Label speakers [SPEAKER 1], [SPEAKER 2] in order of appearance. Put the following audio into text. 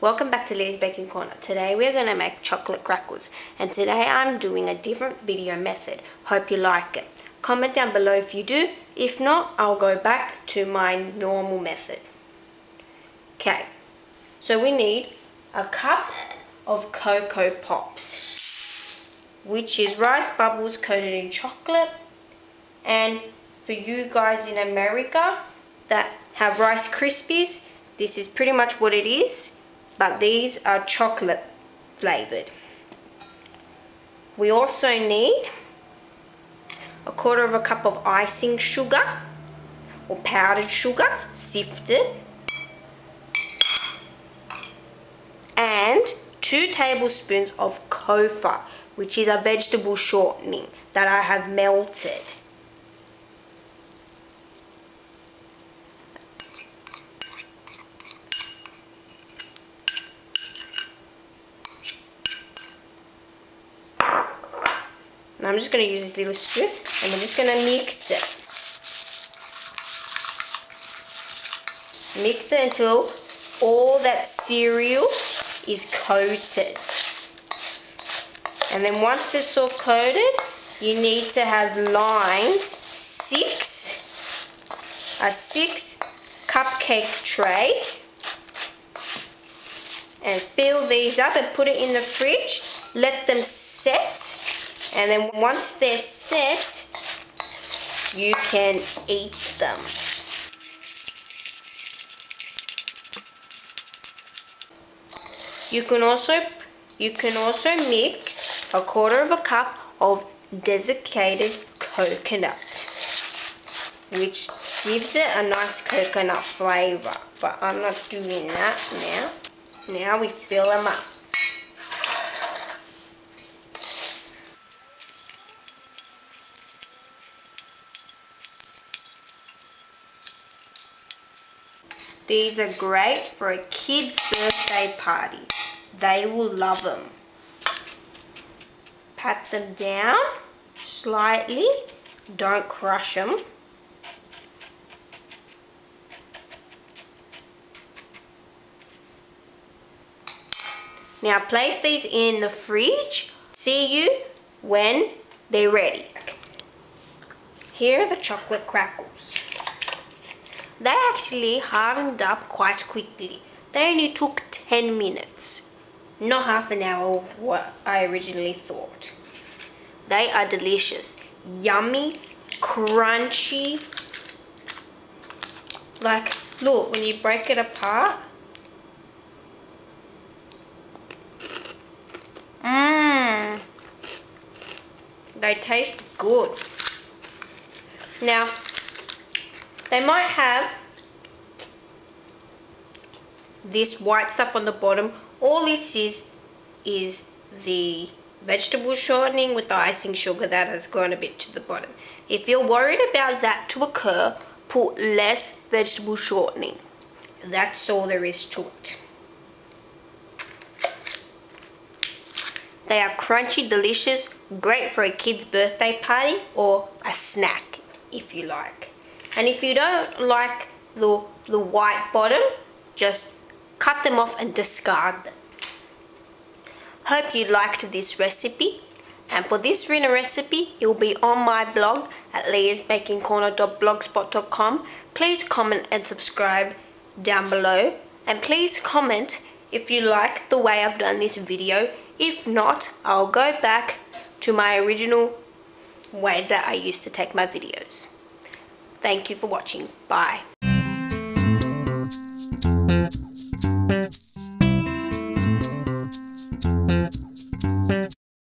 [SPEAKER 1] Welcome back to Leia's Baking Corner. Today we're going to make chocolate crackles, and today I'm doing a different video method. Hope you like it. Comment down below if you do. If not, I'll go back to my normal method. Okay, so we need a cup of Cocoa Pops, which is rice bubbles coated in chocolate. And for you guys in America that have Rice Krispies, this is pretty much what it is, but these are chocolate flavored. We also need a quarter of a cup of icing sugar or powdered sugar, sifted, and 2 tablespoons of kofa, which is a vegetable shortening that I have melted. And I'm just going to use this little spoon and we're just going to mix it. Mix it until all that cereal is coated. And then once it's all coated, you need to have lined a 6 cupcake tray. And fill these up and put it in the fridge. Let them set. And then once they're set, you can eat them. You can also mix a quarter of a cup of desiccated coconut, which gives it a nice coconut flavor. But I'm not doing that now. Now we fill them up. These are great for a kid's birthday party. They will love them. Pat them down slightly. Don't crush them. Now place these in the fridge. See you when they're ready. Here are the chocolate crackles. They actually hardened up quite quickly. They only took 10 minutes. Not half an hour of what I originally thought. They are delicious. Yummy, crunchy. Like, look, when you break it apart. They taste good. Now, they might have this white stuff on the bottom. All this is the vegetable shortening with the icing sugar that has gone a bit to the bottom. If you're worried about that to occur, put less vegetable shortening. That's all there is to it. They are crunchy, delicious, great for a kid's birthday party or a snack if you like. And if you don't like the white bottom, just cut them off and discard them. Hope you liked this recipe. And for this written recipe, it will be on my blog at leiasbakingcorner.blogspot.com. Please comment and subscribe down below. And please comment if you like the way I've done this video. If not, I'll go back to my original way that I used to take my videos. Thank you for watching. Bye.